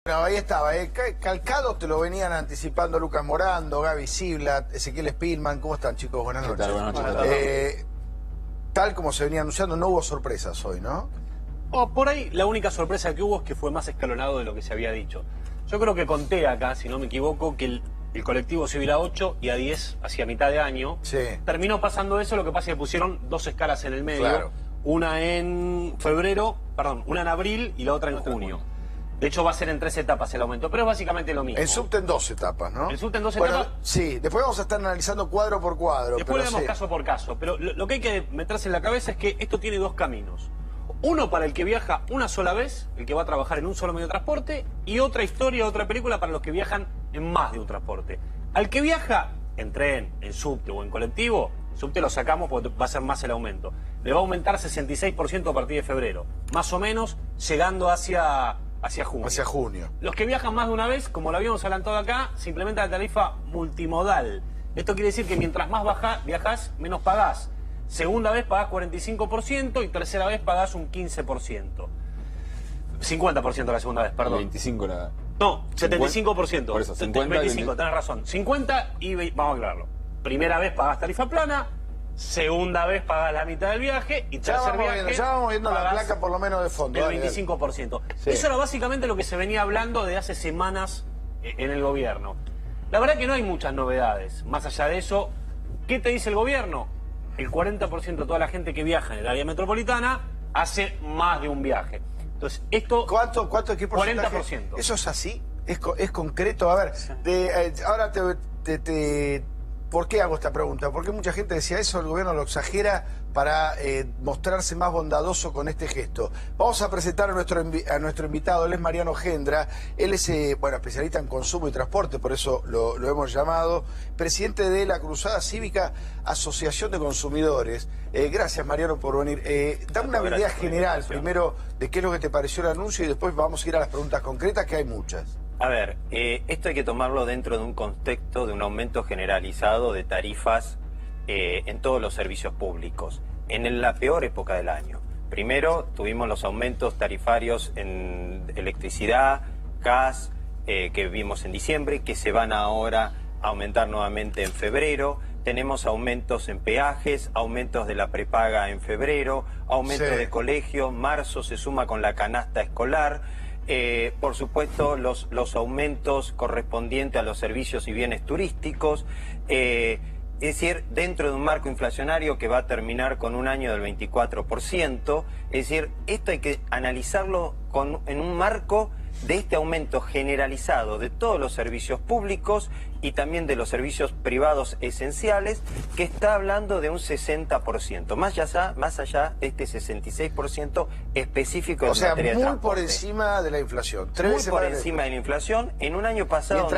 No, ahí estaba, calcado te lo venían anticipando Lucas Morando, Gaby Ziblatt, Ezequiel Spillman. ¿Cómo están, chicos? Buenas noches. ¿Qué tal? Buenas noches. Tal como se venía anunciando, no hubo sorpresas hoy, ¿no? Por ahí la única sorpresa que hubo es que fue más escalonado de lo que se había dicho. Yo creo que conté acá, si no me equivoco, que el colectivo se iba a 8 y a 10 hacia mitad de año. Sí. Terminó pasando eso, lo que pasa es que pusieron dos escalas en el medio. Claro. Una en una en abril y la otra en junio. De hecho va a ser en 3 etapas el aumento, pero es básicamente lo mismo. En subte en 2 etapas, ¿no? En subte en 2 bueno, etapas. Sí, después vamos a estar analizando cuadro por cuadro. Después pero vemos caso por caso, pero lo que hay que meterse en la cabeza es que esto tiene dos caminos. Uno para el que viaja una sola vez, el que va a trabajar en un solo medio de transporte, y otra historia, otra película para los que viajan en más de un transporte. Al que viaja en tren, en subte o en colectivo, el subte lo sacamos porque va a ser más el aumento. Le va a aumentar 66% a partir de febrero, más o menos llegando hacia junio. Hacia junio. Los que viajan más de una vez, como lo habíamos adelantado acá, se implementa la tarifa multimodal. Esto quiere decir que mientras más viajás, menos pagás. Segunda vez pagás 45% y tercera vez pagás un 15%. 50% la segunda vez, perdón. 25 la... No, 75%. Por eso, 50 25, tenés razón. 50 y vamos a aclararlo. Primera vez pagás tarifa plana, segunda vez pagás la mitad del viaje y tercer viaje ya vamos viendo la placa por lo menos de fondo. El 25%. Sí. Eso era básicamente lo que se venía hablando de hace semanas en el gobierno. La verdad que no hay muchas novedades. Más allá de eso, ¿qué te dice el gobierno? El 40% de toda la gente que viaja en el área metropolitana hace más de un viaje. Entonces, esto... ¿Cuánto qué porcentaje? 40%. ¿Eso es así? ¿Es concreto? A ver, ahora ¿por qué hago esta pregunta? Porque mucha gente decía eso, el gobierno lo exagera para mostrarse más bondadoso con este gesto. Vamos a presentar a nuestro invitado, él es Mariano Gendra, él es especialista en consumo y transporte, por eso lo hemos llamado, presidente de la Cruzada Cívica Asociación de Consumidores. Gracias, Mariano, por venir. Dame una idea general primero de qué es lo que te pareció el anuncio y después vamos a ir a las preguntas concretas, que hay muchas. A ver, esto hay que tomarlo dentro de un contexto de un aumento generalizado de tarifas en todos los servicios públicos, en la peor época del año. Primero tuvimos los aumentos tarifarios en electricidad, gas, que vimos en diciembre, que se van ahora a aumentar nuevamente en febrero. Tenemos aumentos en peajes, aumentos de la prepaga en febrero, aumentos de colegios, marzo se suma con la canasta escolar. Por supuesto, los aumentos correspondientes a los servicios y bienes turísticos, es decir, dentro de un marco inflacionario que va a terminar con un año del 24%, es decir, esto hay que analizarlo en un marco de este aumento generalizado de todos los servicios públicos y también de los servicios privados esenciales, que está hablando de un 60%, más allá de este 66% específico de materia de transporte. O sea, muy por encima de la inflación. Muy por encima de la inflación. En un año pasado...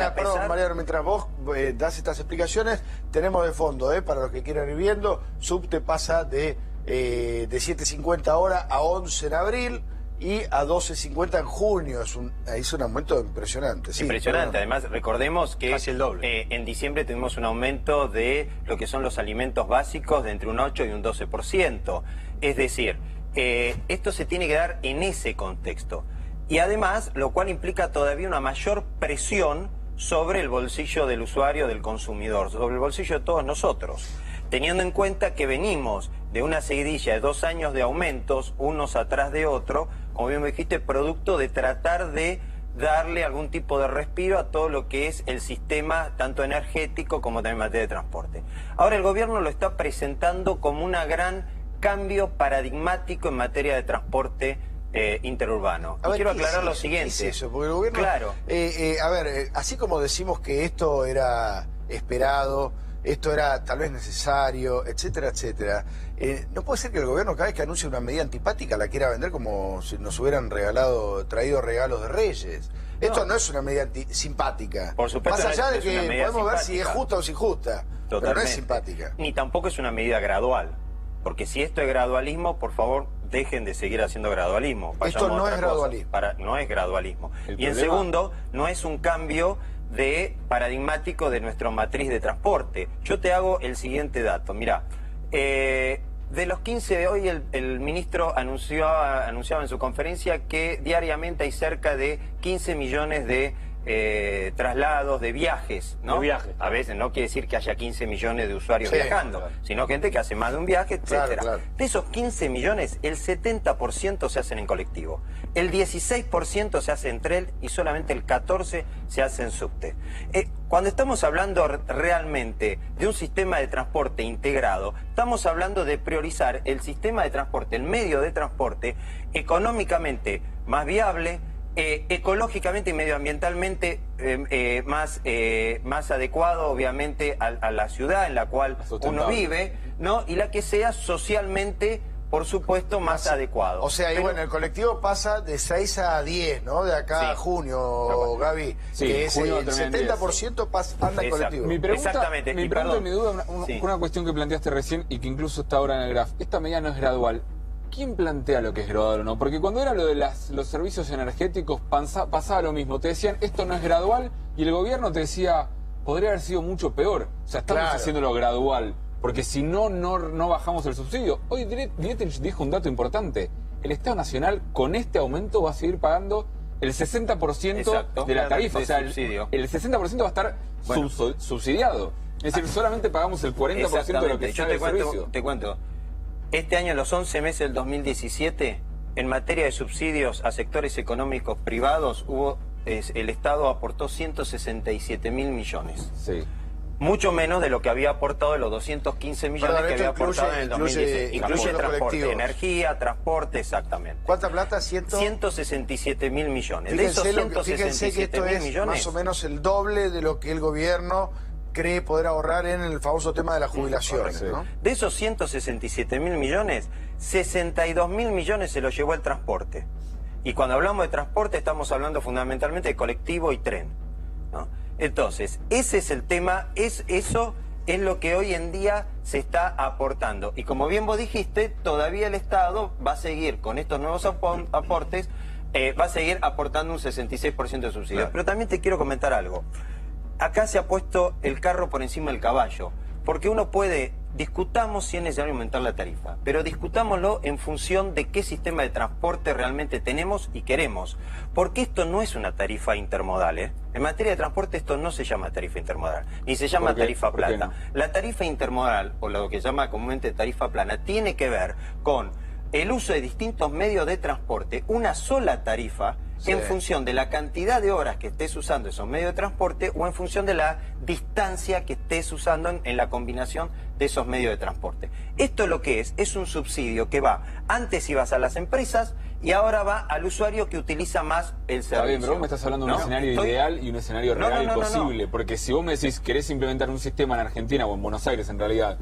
Mientras vos das estas explicaciones, tenemos de fondo, para los que quieran ir viendo, subte pasa de 7.50 ahora a 11 en abril, y a 12.50 en junio. Es un aumento impresionante. Sí, impresionante. Además, recordemos que casi el doble. En diciembre tuvimos un aumento de lo que son los alimentos básicos de entre un 8 y un 12%. Es decir, esto se tiene que dar en ese contexto. Y además, lo cual implica todavía una mayor presión sobre el bolsillo del usuario, del consumidor, sobre el bolsillo de todos nosotros. Teniendo en cuenta que venimos de una seguidilla de 2 años de aumentos, unos atrás de otro, como bien me dijiste, producto de tratar de darle algún tipo de respiro a todo lo que es el sistema, tanto energético como también en materia de transporte. Ahora el gobierno lo está presentando como un gran cambio paradigmático en materia de transporte interurbano. Y quiero aclarar lo siguiente. ¿Qué es eso? Porque el gobierno... Claro. Así como decimos que esto era esperado, esto era tal vez necesario, etcétera, etcétera. No puede ser que el gobierno cada vez que anuncie una medida antipática la quiera vender como si nos hubieran traído regalos de Reyes. Esto no es una medida simpática. Por supuesto. Más allá de es que una medida podemos ver simpática. si es justa o si injusta. Totalmente. Pero no es simpática. Ni tampoco es una medida gradual. Porque si esto es gradualismo, por favor, dejen de seguir haciendo gradualismo. Esto no es gradualismo. No es gradualismo. Y en segundo, no es un cambio paradigmático de nuestra matriz de transporte. Yo te hago el siguiente dato. Mirá, de los 15, hoy el ministro anunciaba en su conferencia que diariamente hay cerca de 15 millones de traslados, de viajes, ¿no? De viajes. A veces no quiere decir que haya 15 millones de usuarios viajando, claro, sino gente que hace más de un viaje, etcétera. Claro. De esos 15 millones, el 70% se hacen en colectivo, el 16% se hace en tren y solamente el 14% se hace en subte. Cuando estamos hablando realmente de un sistema de transporte integrado, estamos hablando de priorizar el sistema de transporte, el medio de transporte económicamente más viable, ecológicamente y medioambientalmente más adecuado, obviamente, a la ciudad en la cual uno vive, ¿no? Y la que sea socialmente, por supuesto, más adecuado. O sea, y bueno, el colectivo pasa de 6 a 10, ¿no? De acá a junio, Gaby. Sí, que es junio el termina en 70% anda en colectivo. Mi pregunta, Exactamente. mi pregunta y mi duda, una cuestión que planteaste recién y que incluso está ahora en el graph. Esta medida no es gradual. ¿Quién plantea lo que es gradual o no? Porque cuando era lo de los servicios energéticos pasaba lo mismo. Te decían, esto no es gradual, y el gobierno te decía, podría haber sido mucho peor. O sea, estamos haciéndolo gradual, porque si no bajamos el subsidio. Hoy Dietrich dijo un dato importante. El Estado Nacional con este aumento va a seguir pagando el 60% de la tarifa. O sea, el 60% va a estar subsidiado. Es decir, solamente pagamos el 40% de lo que sale el servicio. Te cuento. Este año, en los 11 meses del 2017, en materia de subsidios a sectores económicos privados, el Estado aportó 167.000 millones. Sí. Mucho menos de lo que había aportado de los 215 millones que había aportado en el 2016. Incluye transporte, energía, transporte, exactamente. ¿Cuánta plata? 167.000 millones. Fíjense, de esos fíjense que esto 167.000 es millones, más o menos el doble de lo que el gobierno cree poder ahorrar en el famoso tema de las jubilaciones, ¿no? De esos 167.000 millones, 62.000 millones se los llevó el transporte. Y cuando hablamos de transporte estamos hablando fundamentalmente de colectivo y tren, ¿no? Entonces, ese es el tema, eso es lo que hoy en día se está aportando. Y como bien vos dijiste, todavía el Estado va a seguir con estos nuevos aportes, va a seguir aportando un 66% de subsidios. Claro. Pero también te quiero comentar algo. Acá se ha puesto el carro por encima del caballo, porque uno discutamos si es necesario aumentar la tarifa, pero discutámoslo en función de qué sistema de transporte realmente tenemos y queremos, porque esto no es una tarifa intermodal, ¿eh? En materia de transporte esto no se llama tarifa intermodal, ni se llama tarifa plana. No? La tarifa intermodal, o lo que se llama comúnmente tarifa plana, tiene que ver con el uso de distintos medios de transporte, una sola tarifa, en función de la cantidad de horas que estés usando esos medios de transporte o en función de la distancia que estés usando en la combinación de esos medios de transporte. Esto lo que es un subsidio que va, antes ibas a las empresas y ahora va al usuario que utiliza más el servicio. Está bien, pero vos me estás hablando de un escenario ideal y un escenario real y posible, porque si vos me decís, querés implementar un sistema en Argentina o en Buenos Aires en realidad,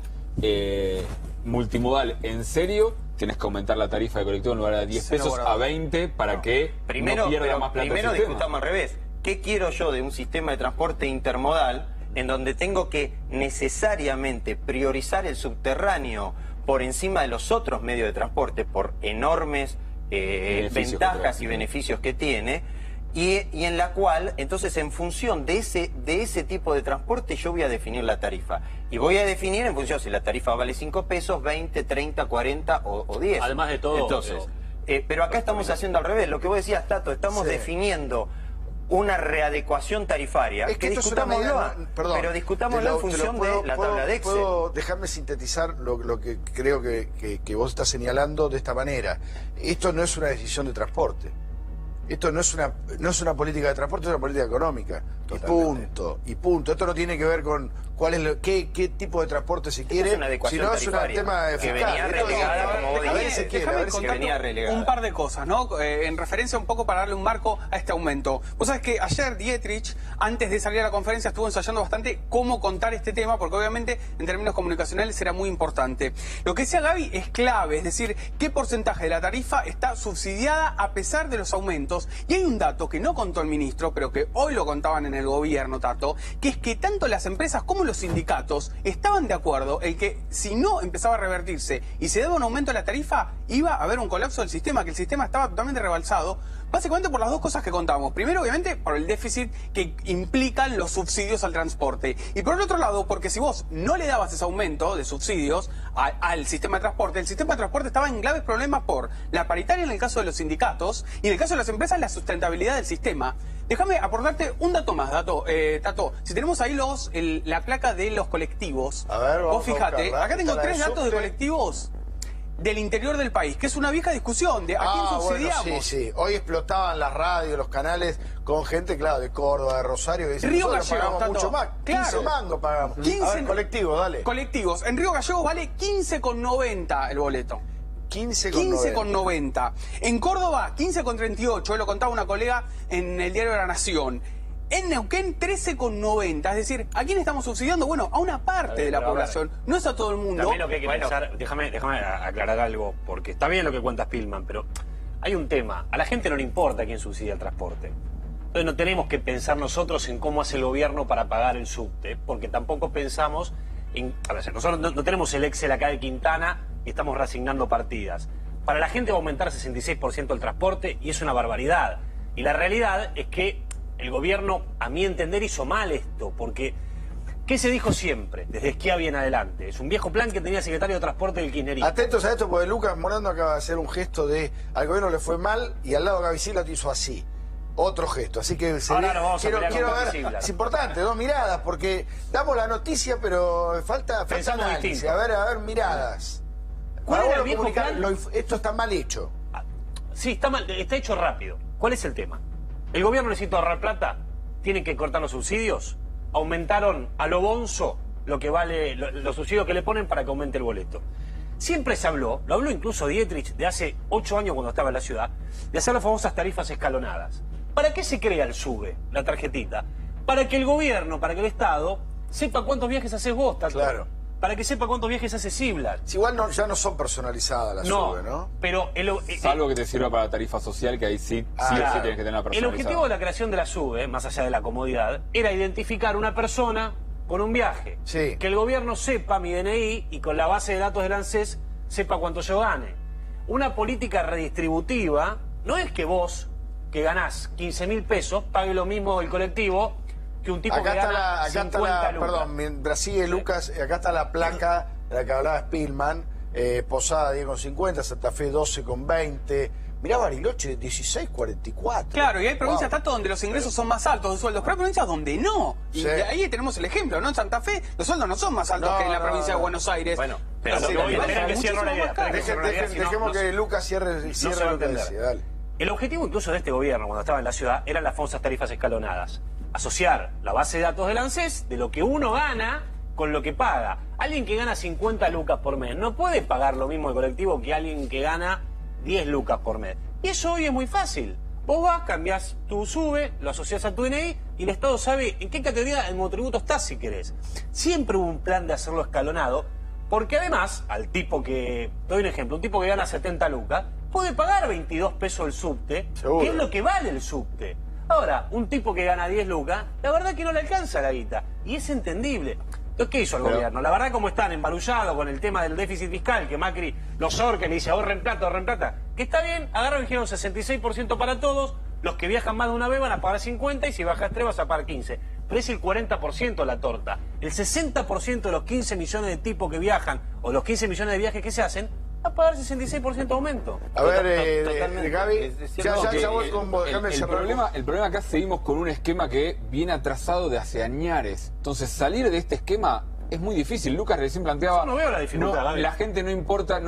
multimodal, ¿en serio? Tienes que aumentar la tarifa de colectivo en lugar de 10 pesos a 20 para que no pierda más plata. Primero discutamos al revés. ¿Qué quiero yo de un sistema de transporte intermodal en donde tengo que necesariamente priorizar el subterráneo por encima de los otros medios de transporte por enormes ventajas y beneficios que tiene? Y en la cual, entonces, en función de ese tipo de transporte, yo voy a definir la tarifa. Y voy a definir en función si la tarifa vale 5 pesos, 20, 30, 40 o 10. Además de todo. Entonces, pero acá estamos haciendo al revés. Lo que vos decías, Tato, estamos definiendo una readecuación tarifaria. Es que discutámoslo, pero discutámoslo en función de la tabla de Excel. Puedo dejarme sintetizar lo que creo que vos estás señalando de esta manera. Esto no es una decisión de transporte. Esto no es una política de transporte, es una política económica. Totalmente. Y punto. Esto no tiene que ver con qué tipo de transporte se quiere, sino es un tema fiscal. Que venía relegada, como vos dijiste. Que venía relegada. Un par de cosas, ¿no? En referencia un poco para darle un marco a este aumento. Vos sabés que ayer Dietrich, antes de salir a la conferencia, estuvo ensayando bastante cómo contar este tema, porque obviamente en términos comunicacionales será muy importante. Lo que decía Gaby es clave, es decir, qué porcentaje de la tarifa está subsidiada a pesar de los aumentos. Y hay un dato que no contó el ministro, pero que hoy lo contaban en el gobierno, Tato, que es que tanto las empresas como los sindicatos estaban de acuerdo en que si no empezaba a revertirse y se daba un aumento de la tarifa, iba a haber un colapso del sistema, que el sistema estaba totalmente rebalsado, Básicamente por las dos cosas que contamos. Primero, obviamente, por el déficit que implican los subsidios al transporte. Y por el otro lado, porque si vos no le dabas ese aumento de subsidios al sistema de transporte, el sistema de transporte estaba en graves problemas por la paritaria en el caso de los sindicatos y en el caso de las empresas la sustentabilidad del sistema. Déjame aportarte un dato más, Tato. Si tenemos ahí la placa de los colectivos, a ver, vos fíjate, acá tengo 3 datos de subte. Colectivos del interior del país, que es una vieja discusión de a quién subsidiamos. Bueno, sí. Hoy explotaban las radios, los canales con gente, claro, de Córdoba, de Rosario, que dicen, Río nosotros Gallegos, pagamos Tato. mucho más. 15 Claro. mangos pagamos. 15 a ver, colectivos, dale. Colectivos. En Río Gallegos vale 15,90 el boleto. 15,90. En Córdoba, 15,38. Lo contaba una colega en el diario de La Nación. En Neuquén, 13,90. Es decir, ¿a quién estamos subsidiando? Bueno, a una parte de la población. No es a todo el mundo. También lo que hay que pensar, déjame aclarar algo, porque está bien lo que cuenta Spillman, pero hay un tema. A la gente no le importa quién subsidia el transporte. Entonces no tenemos que pensar nosotros en cómo hace el gobierno para pagar el subte, porque tampoco pensamos en... A ver, nosotros no tenemos el Excel acá de Quintana y estamos reasignando partidas. Para la gente va a aumentar 66% el transporte y es una barbaridad. Y la realidad es que el gobierno, a mi entender, hizo mal esto, porque ¿qué se dijo siempre, desde Schiavi en adelante? Es un viejo plan que tenía el secretario de Transporte del kirchnerismo. Atentos a esto, porque Lucas Morando acaba de hacer un gesto de al gobierno le fue mal y al lado Gavisila te hizo así. Otro gesto. Así que Ahora nos vamos a quiero pelear con ver, Gavisila. es importante, 2 miradas, porque damos la noticia, pero falta Pensamos análisis. distinto. A ver, miradas. ¿Cuál Para era vos el viejo comunicar, plan? esto está mal hecho. Sí, está mal, está hecho rápido. ¿Cuál es el tema? El gobierno necesita ahorrar plata, tienen que cortar los subsidios, aumentaron a lo bonzo lo que vale, los subsidios que le ponen para que aumente el boleto. Siempre se habló, lo habló incluso Dietrich de hace 8 años cuando estaba en la ciudad, de hacer las famosas tarifas escalonadas. ¿Para qué se crea el SUBE, la tarjetita? Para que el gobierno, para que el Estado sepa cuántos viajes haces vos, Tato. Claro. Para que sepa cuántos viajes hace Siblar. Si igual ya no son personalizadas las SUBE, ¿no? Pero Salvo que te sirva para la tarifa social, que ahí sí claro. tienes que tener una El personalizada. objetivo de la creación de la SUBE, más allá de la comodidad, era identificar una persona con un viaje. Sí. Que el gobierno sepa mi DNI y con la base de datos del ANSES sepa cuánto yo gane. Una política redistributiva no es que vos, que ganás 15.000 pesos, pague lo mismo el colectivo que un tipo Acá que gana 50 lucas. perdón, mientras sigue Lucas, acá está la placa de la que hablaba Spillman, Posada 10,50, Santa Fe 12,20. Mirá Bariloche 16,44. Claro, y hay provincias, Wow. Tato, donde los ingresos son más altos de sueldos, pero hay provincias donde no. Y Sí. de ahí tenemos el ejemplo, ¿no? En Santa Fe los sueldos no son más altos que en la provincia de Buenos Aires. Bueno, pero Así lo que voy a vale tener que muchísimo cierro la idea. más caro. Dejemos que Lucas cierre se va a lo que entender. decía, dale. El objetivo incluso de este gobierno, cuando estaba en la ciudad, eran las famosas tarifas escalonadas. Asociar la base de datos del ANSES de lo que uno gana con lo que paga. Alguien que gana 50 lucas por mes no puede pagar lo mismo de colectivo que alguien que gana 10 lucas por mes. Y eso hoy es muy fácil. Vos vas, cambiás tu SUBE, lo asociás a tu DNI y el Estado sabe en qué categoría del monotributo estás si querés. Siempre hubo un plan de hacerlo escalonado, porque además, al tipo que, te doy un ejemplo, un tipo que gana 70 lucas, puede pagar 22 pesos el subte, Seguro. que es lo que vale el subte. Ahora, un tipo que gana 10 lucas, la verdad que no le alcanza la guita. Y es entendible. Entonces, ¿qué hizo el gobierno? La verdad, como están embarullados con el tema del déficit fiscal, que Macri los ahorca y le dice ahorren plata, que está bien, agarraron y dijeron 66% para todos, los que viajan más de una vez van a pagar 50 y si bajas 3 vas a pagar 15. Pero es el 40% la torta. El 60% de los 15 millones de tipos que viajan, o los 15 millones de viajes que se hacen, va a pagar 66% de aumento. A ver, Totalmente. Gaby, Es ya cierto voy que con vos, déjame el cerrar. problema acá seguimos con un esquema que viene atrasado de hace añares. Entonces, salir de este esquema es muy difícil. Lucas recién planteaba... Yo no veo la dificultad, Gaby. la gente no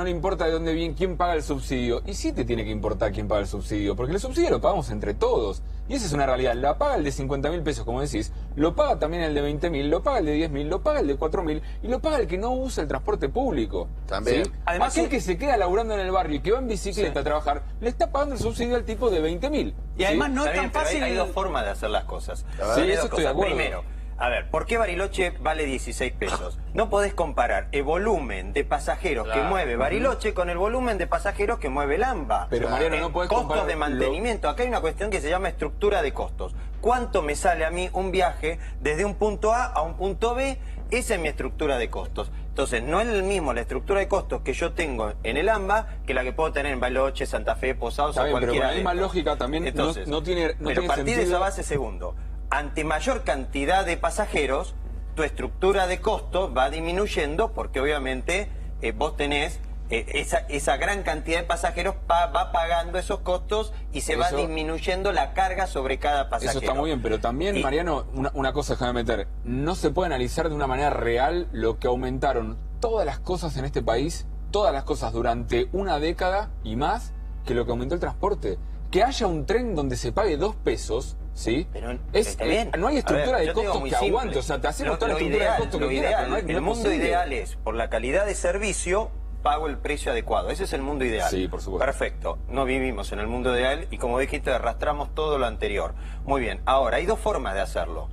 le importa de dónde viene, quién paga el subsidio. Y sí te tiene que importar quién paga el subsidio, porque el subsidio lo pagamos entre todos. Y esa es una realidad. La paga el de 50.000 pesos, como decís, lo paga también el de 20.000, lo paga el de 10.000, lo paga el de 4.000 y lo paga el que no usa el transporte público. También. ¿Sí? Además, Aquel que se queda laburando en el barrio y que va en bicicleta a trabajar, le está pagando el subsidio al tipo de 20.000. Y además no Está es bien, tan pero fácil. hay dos formas de hacer las cosas. Sí, Hay eso dos estoy de cosas. acuerdo. Primero, A ver, ¿por qué Bariloche vale 16 pesos? No podés comparar el volumen de pasajeros que mueve Bariloche con el volumen de pasajeros que mueve el AMBA. Pero Mariano, no podés costos comparar de mantenimiento. Acá hay una cuestión que se llama estructura de costos. ¿Cuánto me sale a mí un viaje desde un punto A un punto B? Esa es mi estructura de costos. Entonces, no es el mismo la estructura de costos que yo tengo en el AMBA que la que puedo tener en Bariloche, Santa Fe, Posados o cualquiera. Pero con la de misma estos. lógica también Entonces, no tiene pero partir de sentido. esa base, segundo, ante mayor cantidad de pasajeros, tu estructura de costos va disminuyendo porque obviamente vos tenés esa gran cantidad de pasajeros, va pagando esos costos y se va disminuyendo la carga sobre cada pasajero. Eso está muy bien, pero también, Mariano, una cosa déjame meter, no se puede analizar de una manera real lo que aumentaron todas las cosas en este país, todas las cosas durante una década y más que lo que aumentó el transporte. Que haya un tren donde se pague 2 pesos, ¿sí? Pero está bien. No hay estructura de costos que aguante, o sea, te hacemos toda la estructura de costos que quieras, pero no hay, el mundo ideal es, por la calidad de servicio, pago el precio adecuado. Ese es el mundo ideal. Sí, por supuesto. Perfecto. No vivimos en el mundo ideal y, como dijiste, arrastramos todo lo anterior. Muy bien. Ahora, hay 2 formas de hacerlo.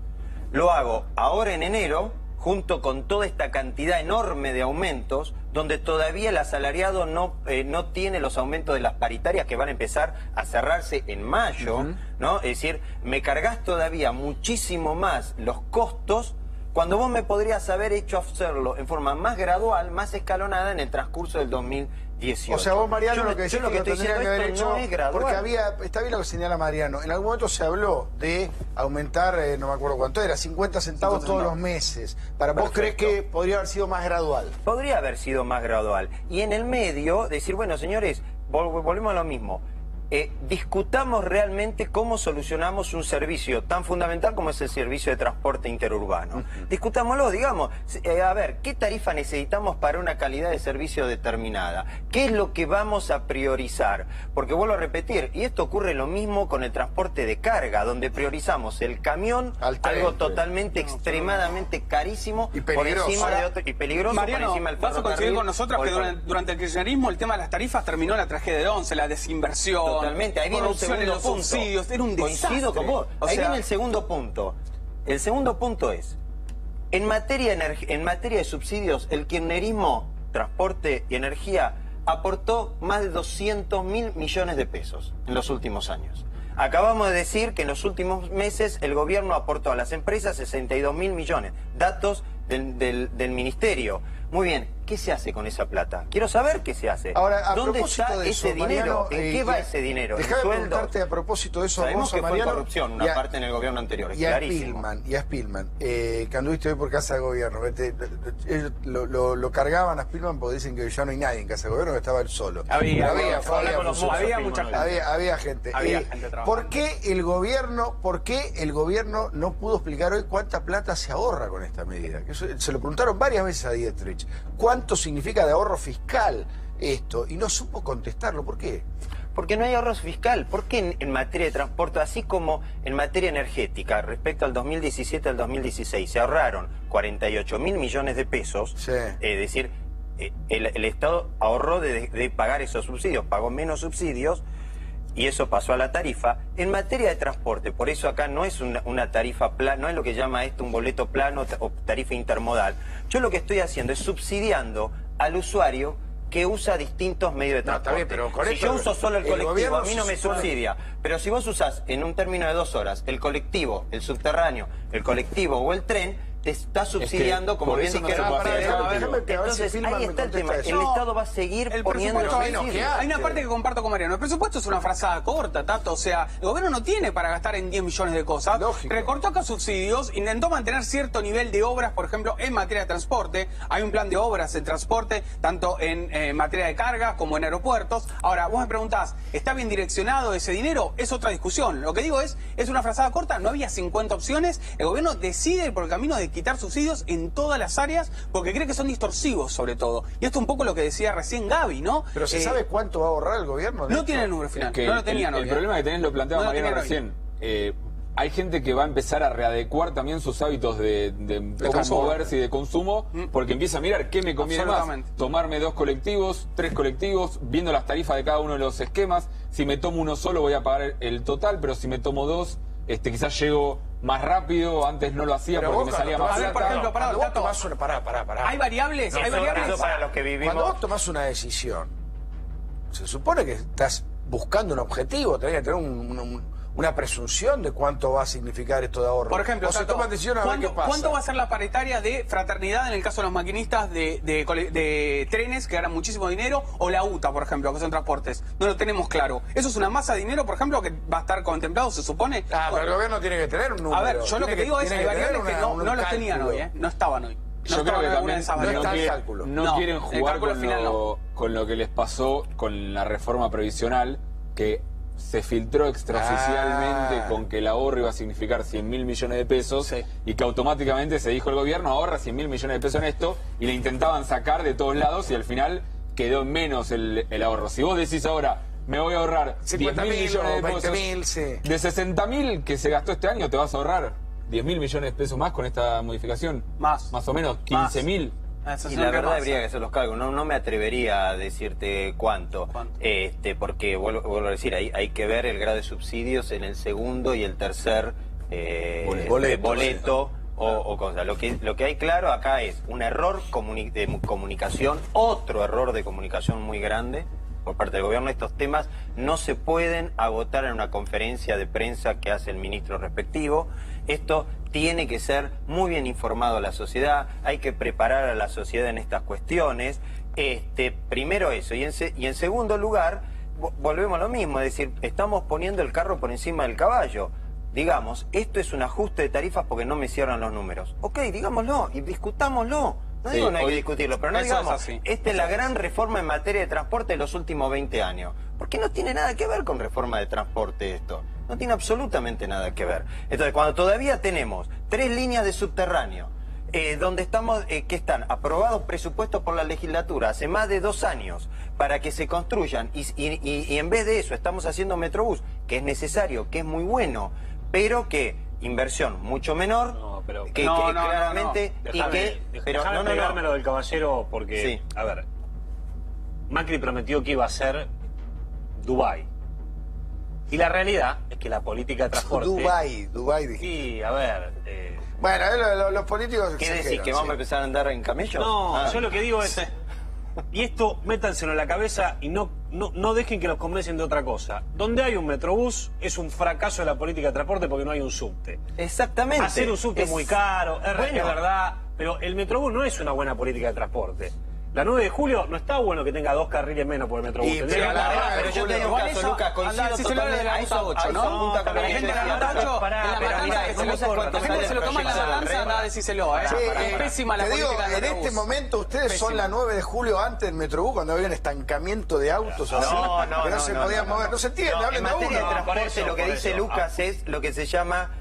Lo hago ahora en enero, junto con toda esta cantidad enorme de aumentos, donde todavía el asalariado no tiene los aumentos de las paritarias que van a empezar a cerrarse en mayo, ¿no? Es decir, me cargas todavía muchísimo más los costos cuando vos me podrías haber hecho hacerlo en forma más gradual, más escalonada en el transcurso del 2018. O sea, vos, Mariano, lo que decís lo que estoy diciendo, que haber esto hecho, no es gradual. porque está bien lo que señala Mariano, en algún momento se habló de aumentar, no me acuerdo cuánto era, 50 centavos todos los meses. ¿Vos crees que podría haber sido más gradual? Podría haber sido más gradual. Y en el medio, decir, bueno, señores, volvemos a lo mismo. Discutamos realmente cómo solucionamos un servicio tan fundamental como es el servicio de transporte interurbano. Discutámoslo, digamos, a ver, ¿qué tarifa necesitamos para una calidad de servicio determinada? ¿Qué es lo que vamos a priorizar? Porque vuelvo a repetir, y esto ocurre lo mismo con el transporte de carga, donde priorizamos el camión, algo totalmente extremadamente carísimo y peligroso, por encima de otro, y peligroso. Mariano, por encima del vas a coincidir con nosotros que durante el kirchnerismo el tema de las tarifas terminó la tragedia de Once, la desinversión. Totalmente, ahí viene un segundo punto. Subsidios, era un desastre. Coincido con vos. Ahí viene el segundo punto. El segundo punto es, en materia de subsidios, el kirchnerismo, transporte y energía, aportó más de 200.000 millones de pesos en los últimos años. Acabamos de decir que en los últimos meses el gobierno aportó a las empresas 62.000 millones. Datos del ministerio. Muy bien, ¿qué se hace con esa plata? Quiero saber qué se hace. Ahora, ¿dónde está ese dinero? ¿En qué va ese dinero? Déjame ¿En preguntarte a propósito de eso. Sabemos que Mariano, fue corrupción una parte en el gobierno anterior, es clarísimo. Y a Spillman, que anduviste hoy por casa de gobierno, lo cargaban a Spillman porque dicen que ya no hay nadie en casa de gobierno, que estaba él solo. Había mucha gente. Había gente. ¿Por qué el gobierno no pudo explicar hoy cuánta plata se ahorra con esta medida? Que se lo preguntaron varias veces a Dietrich. ¿Cuánto significa de ahorro fiscal esto? Y no supo contestarlo. ¿Por qué? Porque no hay ahorro fiscal. ¿Por qué en materia de transporte, así como en materia energética, respecto al 2017 al 2016, se ahorraron 48.000 millones de pesos? Sí. Es decir, el Estado ahorró de pagar esos subsidios, pagó menos subsidios, y eso pasó a la tarifa. En materia de transporte, por eso acá no es una tarifa plana, no es lo que llama esto un boleto plano o tarifa intermodal. Yo lo que estoy haciendo es subsidiando al usuario que usa distintos medios de transporte. Está bien, pero si yo uso solo el colectivo, a mí no me subsidia. Pero si vos usás en un término de 2 horas el colectivo, el subterráneo, el colectivo o el tren, te está subsidiando, como bien dijeron ustedes. Entonces, ahí está el tema. El Estado va a seguir poniendo subsidios. Hay una parte que comparto con Mariano. El presupuesto es una frazada corta, Tato. O sea, el gobierno no tiene para gastar en 10 millones de cosas. Lógico. Recortó acá subsidios, intentó mantener cierto nivel de obras, por ejemplo, en materia de transporte. Hay un plan de obras en transporte, tanto en materia de carga como en aeropuertos. Ahora, vos me preguntás, ¿está bien direccionado ese dinero? Es otra discusión. Lo que digo es una frazada corta, no había 50 opciones. El gobierno decide por el camino de quitar subsidios en todas las áreas porque cree que son distorsivos, sobre todo. Y esto es un poco lo que decía recién Gaby, ¿no? Pero ¿se sabe cuánto va a ahorrar el gobierno? No tiene el número final, que no lo tenían hoy. El problema que tenés lo planteaba Mariano recién. Hay gente que va a empezar a readecuar también sus hábitos de cómo moverse y de consumo, porque empieza a mirar qué me conviene más. Tomarme 2 colectivos, 3 colectivos, viendo las tarifas de cada uno de los esquemas. Si me tomo uno solo voy a pagar el total, pero si me tomo 2 quizás llego más rápido, antes no lo hacía porque me salía más plata. Por ejemplo, cuando vos tomás una... Pará. ¿Hay variables? No, ¿Hay variables? eso para los que vivimos... Cuando vos tomás una decisión, se supone que estás buscando un objetivo, tenés que tener una presunción de cuánto va a significar esto de ahorro. Por ejemplo, o se toman decisiones a ver qué pasa. ¿Cuánto va a ser la paritaria de fraternidad en el caso de los maquinistas de trenes que ganan muchísimo dinero, o la UTA, por ejemplo, que son transportes? No lo tenemos claro. ¿Eso es una masa de dinero, por ejemplo, que va a estar contemplado, se supone? Pero el gobierno tiene que tener un número. A ver, yo lo que te digo es que hay variables que no los tenían hoy, no estaban hoy. Yo creo que también no quieren jugar con lo que les pasó con la reforma previsional, que se filtró extraoficialmente con que el ahorro iba a significar 100.000 millones de pesos y que automáticamente se dijo el gobierno ahorra 100.000 millones de pesos en esto, y le intentaban sacar de todos lados y al final quedó en menos el ahorro. Si vos decís ahora, me voy a ahorrar 10.000 millones de pesos, de 60.000 que se gastó este año, te vas a ahorrar 10.000 millones de pesos más con esta modificación. Más o menos 15.000. Y la verdad habría que hacer los cálculos. No me atrevería a decirte cuánto. Porque vuelvo a decir, hay que ver el grado de subsidios en el segundo y el tercer boleto o cosa. Lo que hay claro acá es un error de comunicación, otro error de comunicación muy grande por parte del gobierno. Estos temas no se pueden agotar en una conferencia de prensa que hace el ministro respectivo. Esto tiene que ser muy bien informado a la sociedad, hay que preparar a la sociedad en estas cuestiones. Primero eso, y en segundo lugar, volvemos a lo mismo, es decir, estamos poniendo el carro por encima del caballo. Digamos, esto es un ajuste de tarifas porque no me cierran los números. Ok, digámoslo y discutámoslo. No digo no hay que discutirlo, pero no digamos, esta es la gran reforma en materia de transporte de los últimos 20 años. Porque no tiene nada que ver con reforma de transporte esto. No tiene absolutamente nada que ver. Entonces, cuando todavía tenemos 3 líneas de subterráneo, donde estamos, que están aprobados presupuestos por la legislatura hace más de 2 años para que se construyan, y en vez de eso estamos haciendo Metrobús, que es necesario, que es muy bueno, pero que inversión mucho menor, claramente... Déjame pegarme lo del caballero, porque, a ver, Macri prometió que iba a ser Dubái. Y la realidad es que la política de transporte... Dubái dije. Sí, a ver... Bueno, los políticos... ¿Qué decís? ¿Que vamos a empezar a andar en camellos? No, yo lo que digo es... Y esto, métanselo en la cabeza y no dejen que los convencen de otra cosa. Donde hay un Metrobús es un fracaso de la política de transporte porque no hay un subte. Exactamente. Hacer un subte es muy caro, es verdad, pero el Metrobús no es una buena política de transporte. La 9 de julio no está bueno que tenga 2 carriles menos por el Metrobús. Pero yo te digo un caso, Lucas, coincido totalmente. La ruta 8, ¿no? La gente de la ruta 8, la gente se lo toma en la balanza, nada, decíselo. Es pésima la política de en este momento ustedes son la 9 de julio antes del Metrobús, cuando había un estancamiento de autos así, que no se podían mover. No se entiende, hablen de uno. En materia de transporte, lo que dice Lucas es lo que se llama...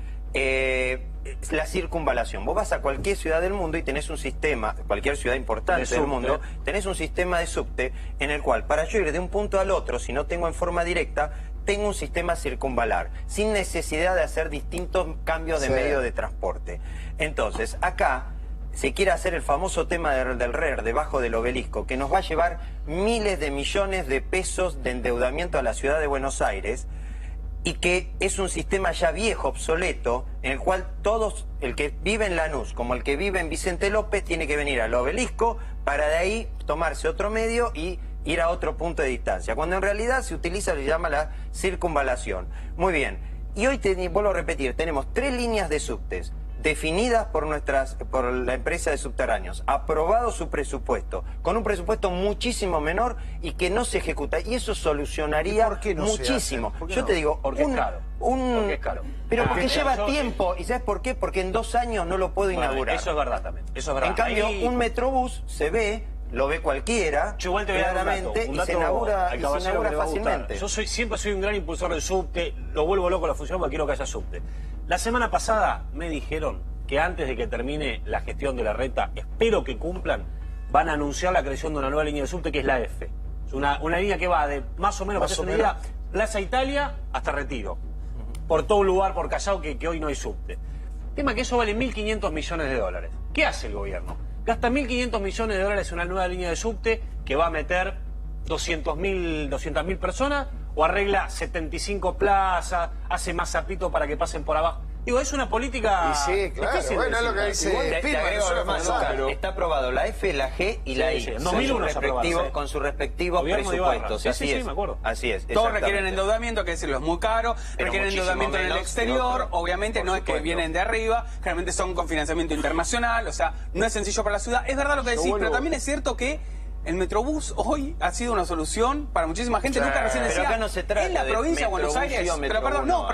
la circunvalación. Vos vas a cualquier ciudad del mundo y tenés un sistema, cualquier ciudad importante del mundo, tenés un sistema de subte en el cual para yo ir de un punto al otro, si no tengo en forma directa, tengo un sistema circunvalar, sin necesidad de hacer distintos cambios de medio de transporte. Entonces, acá se quiere hacer el famoso tema del RER debajo del obelisco, que nos va a llevar miles de millones de pesos de endeudamiento a la ciudad de Buenos Aires, y que es un sistema ya viejo, obsoleto, en el cual todos, el que vive en Lanús como el que vive en Vicente López, tiene que venir al obelisco para de ahí tomarse otro medio y ir a otro punto de distancia, cuando en realidad se utiliza lo que se llama la circunvalación. Muy bien, y hoy, vuelvo a repetir, tenemos 3 líneas de subtes definidas por la empresa de subterráneos, aprobado su presupuesto, con un presupuesto muchísimo menor y que no se ejecuta. Y eso solucionaría muchísimo. Yo te digo, porque es caro. Porque es caro. Pero porque lleva tiempo. ¿Y sabes por qué? Porque en 2 años no lo puedo inaugurar. Eso es verdad también. Eso es verdad. En cambio, un Metrobús se ve, lo ve cualquiera, yo igual te voy a dar claramente, un dato y se inaugura fácilmente. Yo siempre soy un gran impulsor del subte, lo vuelvo loco la función porque quiero que haya subte. La semana pasada me dijeron que antes de que termine la gestión de la reta, espero que cumplan, van a anunciar la creación de una nueva línea de subte que es la F. Es una línea que va de más o menos, Plaza Italia hasta Retiro. Por todo un lugar, por Callao, que hoy no hay subte. Tema que eso vale 1.500 millones de dólares. ¿Qué hace el gobierno? Gasta 1.500 millones de dólares en una nueva línea de subte que va a meter 200.000 personas o arregla 75 plazas, hace más zapito para que pasen por abajo. Digo, es una política... Y sí, claro, bueno, es lo que dice Spielman. Está aprobado la F, la G y la I. Sí, 2001 con sus respectivos presupuestos. Sí, así es. me acuerdo. Así es. Todos requieren endeudamiento, que decirlo, es muy caro, Pero requieren endeudamiento en el exterior, obviamente no es que vienen de arriba, generalmente son con financiamiento internacional, o sea, no es sencillo para la ciudad. Es verdad lo que decís, pero también es cierto que el Metrobús hoy ha sido una solución para muchísima gente. Nunca recién decía, pero acá no se trata en la provincia de Buenos Aires, pero perdón, no,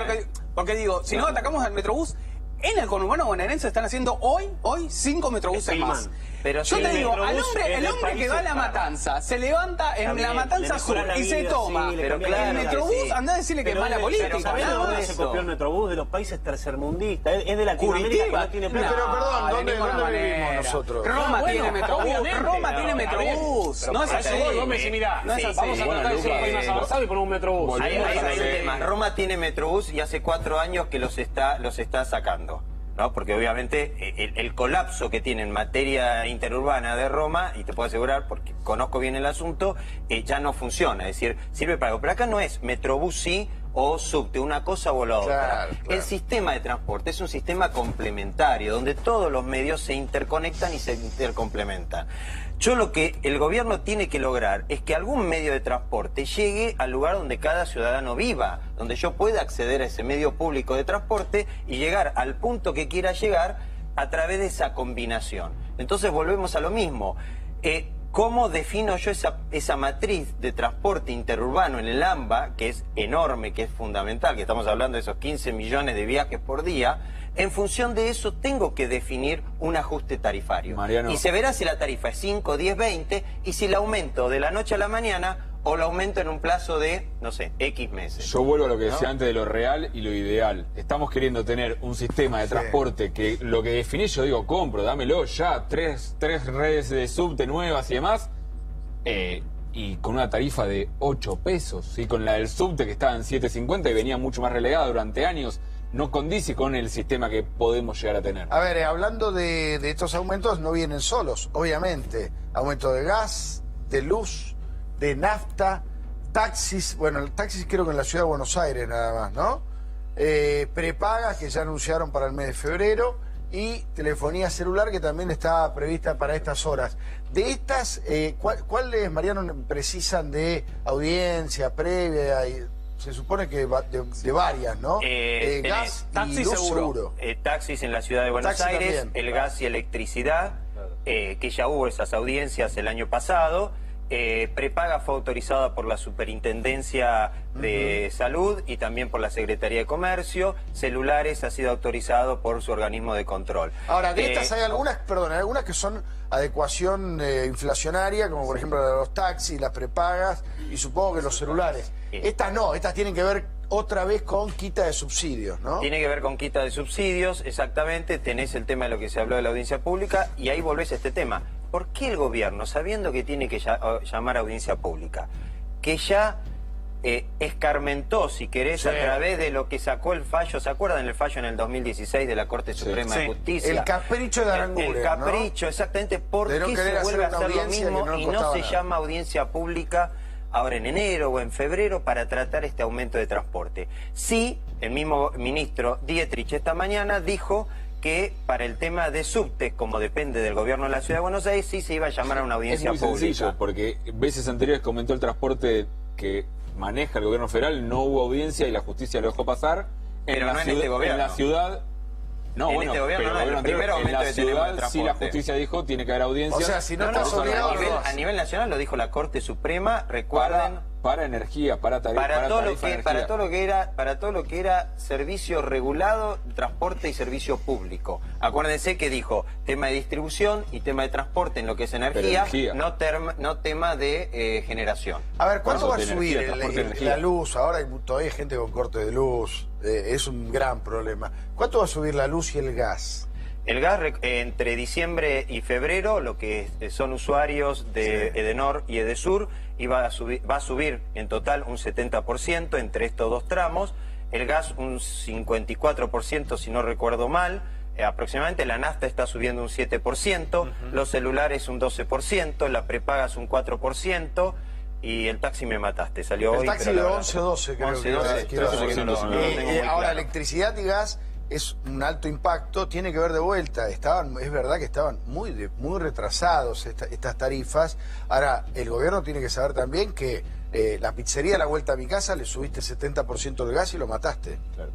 porque digo, si no atacamos al Metrobús, en el conurbano bonaerense están haciendo hoy 5 Metrobuses más. Pero yo te digo, el hombre que va a La Matanza, se levanta en La Matanza Sur y se toma el Metrobús, anda a decirle que es mala política. ¿Sabés de dónde se copió el Metrobús? De los países tercermundistas. Es de Latinoamérica, que no tiene Pero perdón, ¿dónde vivimos nosotros? Roma tiene Metrobús. Roma tiene Metrobús. No es así. Vos me decís, mirá, no es así. vamos a tratar de ser un país más avanzado y poner un Metrobús. Ahí hay un tema. Roma tiene Metrobús y hace 4 años que los está sacando. ¿No? Porque obviamente el colapso que tiene en materia interurbana de Roma, y te puedo asegurar, porque conozco bien el asunto, ya no funciona. Es decir, sirve para algo. Pero acá no es Metrobús sí o subte, una cosa o la otra. Claro. El sistema de transporte es un sistema complementario, donde todos los medios se interconectan y se intercomplementan. Lo que el gobierno tiene que lograr es que algún medio de transporte llegue al lugar donde cada ciudadano viva, donde yo pueda acceder a ese medio público de transporte y llegar al punto que quiera llegar a través de esa combinación. Entonces volvemos a lo mismo. ¿Cómo defino yo esa matriz de transporte interurbano en el AMBA, que es enorme, que es fundamental, que estamos hablando de esos 15 millones de viajes por día? En función de eso tengo que definir un ajuste tarifario. Mariano. Y se verá si la tarifa es 5, 10, 20 y si la aumento de la noche a la mañana o la aumento en un plazo de, no sé, X meses. Yo vuelvo a lo que decía antes de lo real y lo ideal. Estamos queriendo tener un sistema de transporte que lo que definí, yo digo, compro, dámelo ya, tres redes de subte nuevas y demás, y con una tarifa de 8 pesos, ¿sí? Con la del subte que estaba en 7.50 y venía mucho más relegada durante años, no condice con el sistema que podemos llegar a tener. A ver, hablando de estos aumentos, no vienen solos, obviamente. Aumento de gas, de luz, de nafta, taxis, bueno, el taxis creo que en la ciudad de Buenos Aires nada más, ¿no? Prepagas que ya anunciaron para el mes de febrero y telefonía celular que también está prevista para estas horas. De estas, ¿cuáles, Mariano, precisan de audiencia previa? Se supone que de varias, ¿no? Gas y luz seguro. Taxis en la ciudad de Buenos Aires, también, el gas y electricidad, que ya hubo esas audiencias el año pasado. Prepaga fue autorizada por la Superintendencia de Salud y también por la Secretaría de Comercio. Celulares ha sido autorizado por su organismo de control. Ahora, de estas hay algunas, hay algunas que son adecuación inflacionaria, como por ejemplo los taxis, las prepagas y supongo que los celulares. Estas no, estas tienen que ver otra vez con quita de subsidios, ¿no? Tiene que ver con quita de subsidios, exactamente. Tenés el tema de lo que se habló de la audiencia pública y ahí volvés a este tema. ¿Por qué el gobierno, sabiendo que tiene que llamar a audiencia pública, que ya escarmentó, si querés, a través de lo que sacó el fallo, ¿se acuerdan el fallo en el 2016 de la Corte Suprema de Justicia? El capricho de Aranguren, El capricho, ¿no? Exactamente. ¿Por qué se vuelve a hacer lo mismo y no se llama audiencia pública ahora en enero o en febrero para tratar este aumento de transporte? Sí, el mismo ministro Dietrich esta mañana dijo que para el tema de subte, como depende del gobierno de la Ciudad de Buenos Aires, sí se iba a llamar a una audiencia pública. Es muy sencillo, porque veces anteriores que aumentó el transporte que maneja el gobierno federal, no hubo audiencia y la justicia lo dejó pasar. Pero no en este gobierno. En la ciudad... No, en bueno, este gobierno pero no, el primer aumento en la ciudad sí la justicia dijo tiene que haber audiencia. O sea, si no estás obligado... A nivel nacional lo dijo la Corte Suprema, recuerden... Para energía, para tarifa, para todo lo que era servicio regulado, transporte y servicio público. Acuérdense que dijo tema de distribución y tema de transporte en lo que es energía. No tema de generación. A ver, ¿cuánto va a subir la luz? Ahora hay todavía gente con corte de luz, es un gran problema. ¿Cuánto va a subir la luz y el gas? El gas entre diciembre y febrero, lo que son usuarios de Edenor y Edesur, va a subir en total un 70% entre estos dos tramos. El gas un 54%, si no recuerdo mal. Aproximadamente la nafta está subiendo un 7%, los celulares un 12%, la prepaga es un 4%. y el taxi me mataste. Salió el hoy. taxi de 11 o 12, creo 11, que 12, quiero creo que no tengo muy ahora, claro. electricidad y gas es un alto impacto, tiene que ver de vuelta. Es verdad que estaban muy retrasados estas tarifas. Ahora, el gobierno tiene que saber también que la pizzería a la vuelta a mi casa le subiste 70% del gas y lo mataste. Claro.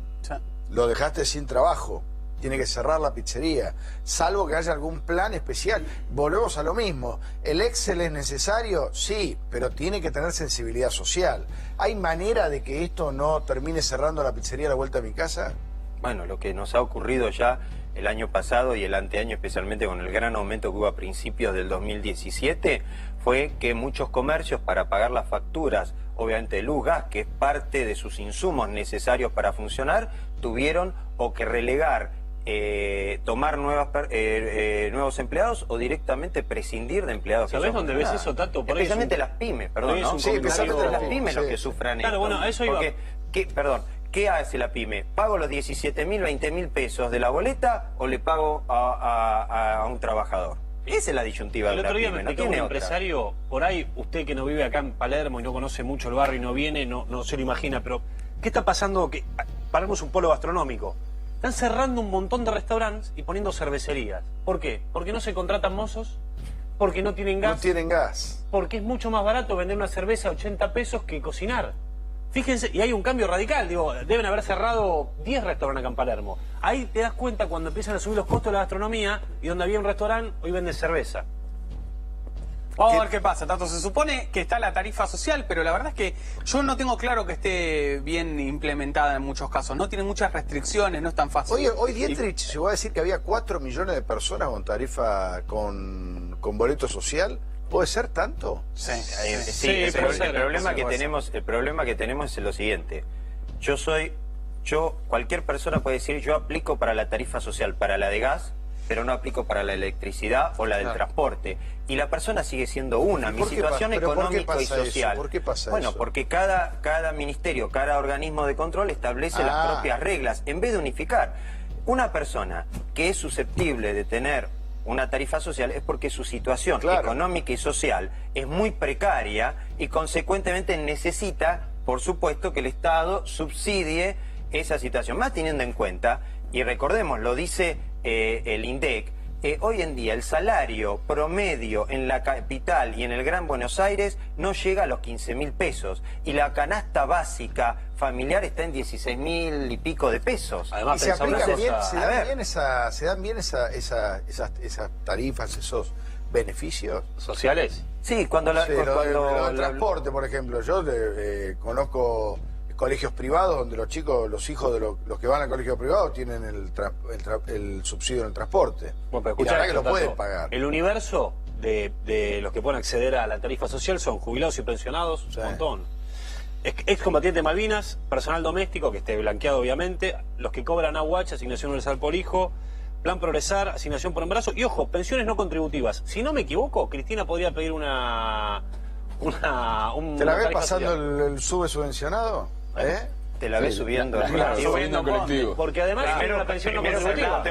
Lo dejaste sin trabajo. Tiene que cerrar la pizzería, salvo que haya algún plan especial. Volvemos a lo mismo. ¿El Excel es necesario? Sí, pero tiene que tener sensibilidad social. ¿Hay manera de que esto no termine cerrando la pizzería a la vuelta a mi casa? Bueno, lo que nos ha ocurrido ya el año pasado y el anteaño, especialmente con el gran aumento que hubo a principios del 2017, fue que muchos comercios, para pagar las facturas, obviamente de luz, gas, que es parte de sus insumos necesarios para funcionar, tuvieron o que relegar, tomar nuevos empleados o directamente prescindir de empleados. ¿Sabés dónde ves eso, Tato? Por especialmente las pymes, perdón, ¿no? Sí, especialmente las pymes sí. los que sufran Claro, esto. bueno, a eso iba. Porque, ¿qué hace la pyme? ¿Pago los 17.000, 20.000 pesos de la boleta o le pago a un trabajador? Esa es la disyuntiva de El la otro día pyme, me no explicó un tiene otra. empresario, por ahí, usted que no vive acá en Palermo y no conoce mucho el barrio y no viene, no se lo imagina, pero ¿qué está pasando? Que Palermo es un polo gastronómico. Están cerrando un montón de restaurantes y poniendo cervecerías. ¿Por qué? Porque no se contratan mozos, porque no tienen gas. No tienen gas. Porque es mucho más barato vender una cerveza a 80 pesos que cocinar. Fíjense, y hay un cambio radical, digo, deben haber cerrado 10 restaurantes acá en Palermo. Ahí te das cuenta cuando empiezan a subir los costos de la gastronomía y donde había un restaurante, hoy venden cerveza. Vamos a ver qué pasa, Tato. Se supone que está la tarifa social, pero la verdad es que yo no tengo claro que esté bien implementada en muchos casos. No tiene muchas restricciones, no es tan fácil. Hoy Dietrich llegó a decir que había 4 millones de personas con tarifa con boleto social. ¿Puede ser tanto? Sí. Sí, el puede ser, problema que puede tenemos, el problema que tenemos es lo siguiente. Cualquier persona puede decir, yo aplico para la tarifa social, para la de gas, pero no aplico para la electricidad o la del transporte. Y la persona sigue siendo una. Mi situación económica y social. ¿Por qué pasa bueno, eso? porque cada ministerio, cada organismo de control establece las propias reglas, en vez de unificar. Una persona que es susceptible de tener una tarifa social es porque su situación económica y social es muy precaria y consecuentemente necesita, por supuesto, que el Estado subsidie esa situación. Más teniendo en cuenta, y recordemos, lo dice el INDEC, hoy en día el salario promedio en la capital y en el Gran Buenos Aires no llega a los 15.000 pesos y la canasta básica familiar está en 16.000 y pico de pesos. Además, ¿Y se aplican bien, cosa, se dan bien esas tarifas, esos beneficios? ¿sociales? Sí, cuando el transporte, por ejemplo, yo conozco colegios privados donde los hijos de los que van al colegio privado tienen el subsidio en el transporte. Bueno, pero y la verdad que lo Tato, pueden pagar. El universo de los que pueden acceder a la tarifa social son jubilados y pensionados, Sí. un montón. Excombatiente de Malvinas, personal doméstico, que esté blanqueado obviamente, los que cobran AUH, asignación universal por hijo, plan progresar, asignación por embarazo, y ojo, pensiones no contributivas. Si no me equivoco, Cristina podría pedir ¿Te la ves pasando el sube subvencionado? Te la ves subiendo. Subiendo colectivo. Porque además tiene una pensión no contributiva.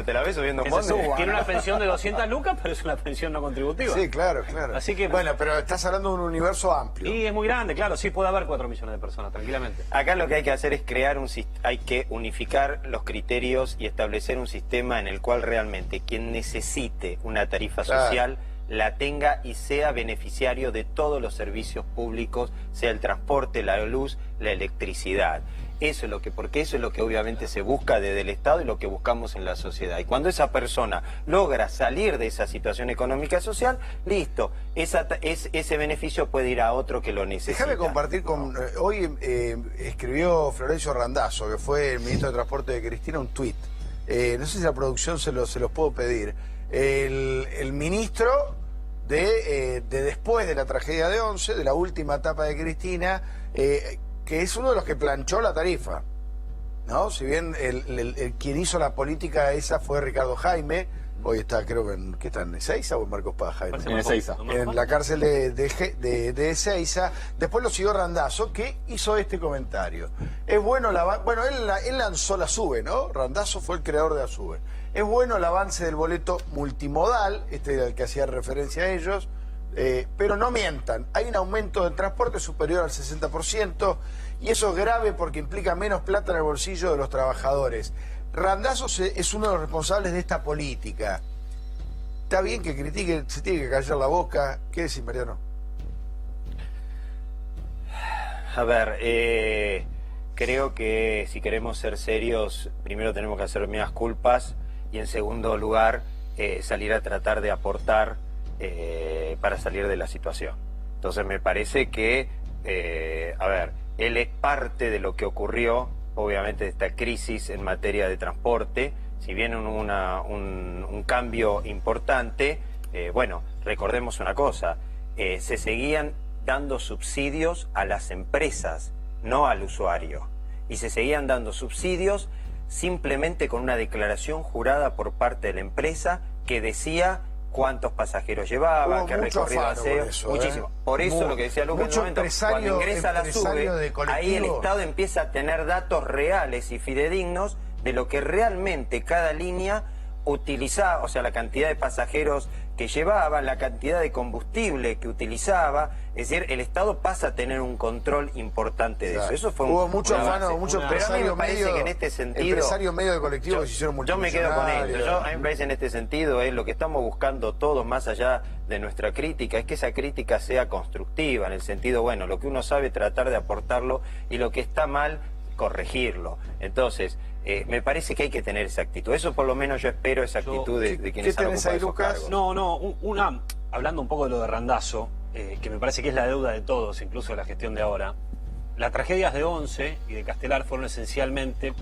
Te la ves subiendo Que se suba. Tiene una pensión de 200 lucas, pero es una pensión no contributiva. Sí, claro. Así que, bueno, pero estás hablando de un universo amplio. Y es muy grande, claro, sí puede haber 4 millones de personas, tranquilamente. Acá lo que hay que hacer es hay que unificar los criterios y establecer un sistema en el cual realmente quien necesite una tarifa social la tenga y sea beneficiario de todos los servicios públicos, sea el transporte, la luz, la electricidad. Porque eso es lo que obviamente se busca desde el Estado y lo que buscamos en la sociedad. Y cuando esa persona logra salir de esa situación económica y social, listo, ese beneficio puede ir a otro que lo necesita. Déjame compartir hoy escribió Florencio Randazzo, que fue el ministro de Transporte de Cristina, un tuit. No sé si la producción se los puedo pedir. El ministro de después de la tragedia de 11, de la última etapa de Cristina, que es uno de los que planchó la tarifa, ¿no? Si bien quien hizo la política esa fue Ricardo Jaime, hoy está, creo que en Ezeiza o en Marcos Paz, Jaime. En Ezeiza. En la cárcel de Ezeiza. Después lo siguió Randazzo, que hizo este comentario. Es bueno bueno, él lanzó la SUBE, ¿no? Randazzo fue el creador de la SUBE. Es bueno el avance del boleto multimodal, este era el que hacía referencia a ellos, pero no mientan. Hay un aumento del transporte superior al 60% y eso es grave porque implica menos plata en el bolsillo de los trabajadores. Randazzo es uno de los responsables de esta política. Está bien que critique, se tiene que callar la boca. ¿Qué decís, Mariano? A ver, creo que si queremos ser serios, primero tenemos que hacer meas culpas y en segundo lugar salir a tratar de aportar para salir de la situación. Entonces me parece que, a ver, él es parte de lo que ocurrió, obviamente, de esta crisis en materia de transporte. Si bien un cambio importante, bueno, recordemos una cosa, se seguían dando subsidios a las empresas, no al usuario. Y se seguían dando subsidios simplemente con una declaración jurada por parte de la empresa que decía cuántos pasajeros llevaba, qué recorrido hacía, muchísimo. Por eso lo que decía Lucas en un momento, cuando ingresa la SUBE, ahí el Estado empieza a tener datos reales y fidedignos de lo que realmente cada línea utilizaba, o sea, la cantidad de pasajeros que llevaba, la cantidad de combustible que utilizaba. Es decir, el Estado pasa a tener un control importante de eso. Eso fue hubo mucho afano, mucho empresario medio, que en este sentido, empresario medio de colectivo que se hicieron multimillonarios. Yo me quedo con esto. A mí me parece en este sentido es lo que estamos buscando todos, más allá de nuestra crítica, es que esa crítica sea constructiva, en el sentido, bueno, lo que uno sabe tratar de aportarlo y lo que está mal, corregirlo. Entonces, me parece que hay que tener esa actitud. Eso por lo menos yo espero, esa actitud de quienes han ocupado esos cargos. No, hablando un poco de lo de Randazzo, que me parece que es la deuda de todos, incluso de la gestión de ahora. Las tragedias de Once y de Castelar fueron esencialmente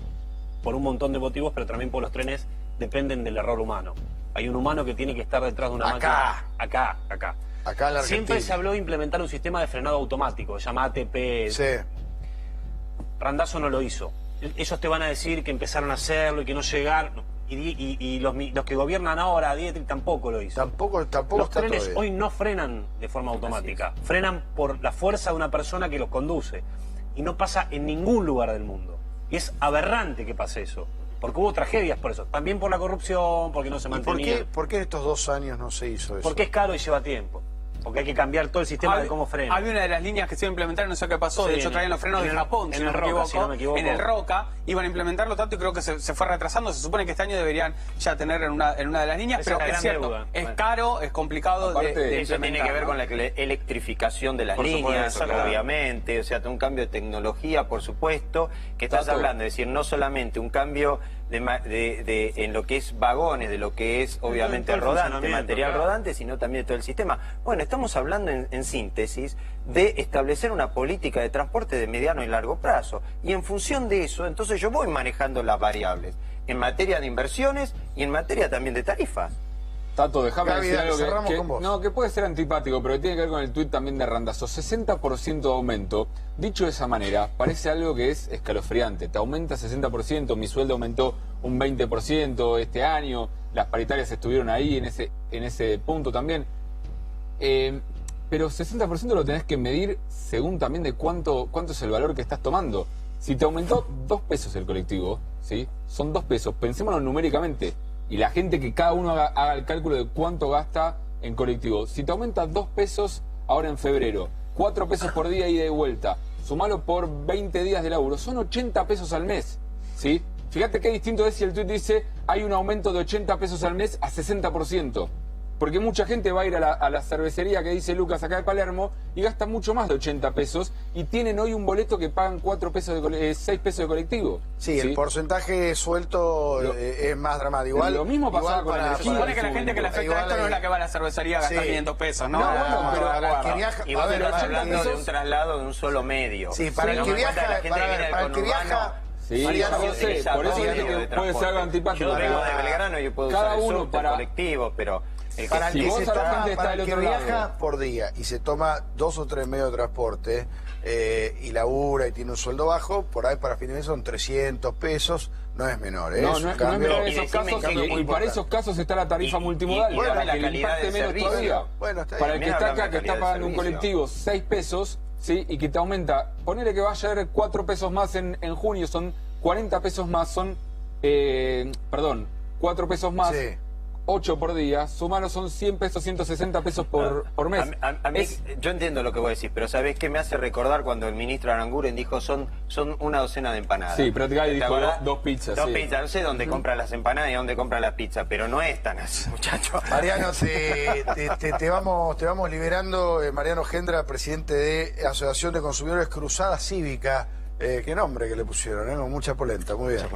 por un montón de motivos, pero también por los trenes dependen del error humano. Hay un humano que tiene que estar detrás de una máquina. Acá en la Siempre se habló de implementar un sistema de frenado automático, se llama ATP. Sí. Randazzo no lo hizo. Ellos te van a decir que empezaron a hacerlo y que no llegaron. Y los que gobiernan ahora, Dietrich, tampoco lo hizo. Tampoco los trenes hoy no frenan de forma automática. Frenan por la fuerza de una persona que los conduce. Y no pasa en ningún lugar del mundo. Y es aberrante que pase eso. Porque hubo tragedias por eso. También por la corrupción, porque no se mantenía. ¿Por qué en estos 2 años no se hizo eso? Porque es caro y lleva tiempo. Porque hay que cambiar todo el sistema de cómo frena. Había una de las líneas que se iba a implementar, no sé qué pasó, sí, de hecho traían los frenos de Japón, si no me equivoco. En el Roca, iban a implementarlo tanto y creo que se fue retrasando. Se supone que este año deberían ya tener en una de las líneas, pero es cierto, es caro, es complicado de eso tiene que ver con la electrificación de las líneas, obviamente, o sea, un cambio de tecnología, por supuesto, que estás hablando, es decir, no solamente un cambio en lo que es vagones, de lo que es obviamente rodante, material rodante, sino también de todo el sistema. Bueno, estamos hablando en síntesis de establecer una política de transporte de mediano y largo plazo. Y en función de eso, entonces yo voy manejando las variables en materia de inversiones y en materia también de tarifas. Tato, déjame decir algo que puede ser antipático, pero que tiene que ver con el tuit también de Randazzo. 60% de aumento, dicho de esa manera, parece algo que es escalofriante. Te aumenta 60%, mi sueldo aumentó un 20% este año, las paritarias estuvieron ahí en ese punto también. Pero 60% lo tenés que medir según también de cuánto es el valor que estás tomando. Si te aumentó 2 pesos el colectivo, ¿sí? Son 2 pesos, pensémoslo numéricamente. Y la gente que cada uno haga el cálculo de cuánto gasta en colectivo. Si te aumenta 2 pesos ahora en febrero, 4 pesos por día ida y vuelta, sumalo por 20 días de laburo, son 80 pesos al mes, ¿sí? Fíjate qué distinto es si el tuit dice hay un aumento de 80 pesos al mes a 60%. Porque mucha gente va a ir a la cervecería que dice Lucas acá de Palermo y gasta mucho más de 80 pesos y tienen hoy un boleto que pagan 6 pesos de colectivo. Sí, el porcentaje suelto es más dramático. Igual, lo mismo pasaba con el supone que la gente que le afecta esto no es la que va a la cervecería a gastar 500 pesos, ¿no? No, pero para el que viaja... Y vos estás hablando de un traslado de un solo medio. Sí, para el que viaja... Para el que viaja... Sí, Mariano, por eso digo que puede ser algo antipático. Yo vengo de Belgrano y yo puedo usar el subte, el colectivo, pero... Para el que viaja por día y se toma 2 o 3 medios de transporte y labura y tiene un sueldo bajo, por ahí para fin de mes son 300 pesos, no es menor. No es menor en esos casos, y para esos casos está la tarifa multimodal, para que le impacte menos todavía. Para el que está acá, que está pagando un colectivo 6 pesos, ¿sí? Y que te aumenta, ponele que vaya a haber 4 pesos más en junio, son 40 pesos más, 4 pesos más. Sí. 8 por día, sumanos son 100 pesos, 160 pesos por mes. A mí, yo entiendo lo que vos decís, pero ¿sabés qué me hace recordar cuando el ministro Aranguren dijo son una docena de empanadas? Sí, prácticamente dijo 2 pizzas. Dos pizzas, no sé dónde compran las empanadas y dónde compran las pizzas, pero no es tan así, muchachos. Mariano, te vamos liberando. Mariano Gendra, presidente de Asociación de Consumidores Cruzada Cívica. Qué nombre que le pusieron, con mucha polenta. Muy bien.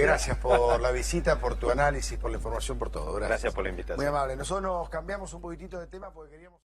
Gracias por la visita, por tu análisis, por la información, por todo. Gracias por la invitación. Muy amable. Nosotros nos cambiamos un poquitito de tema porque queríamos...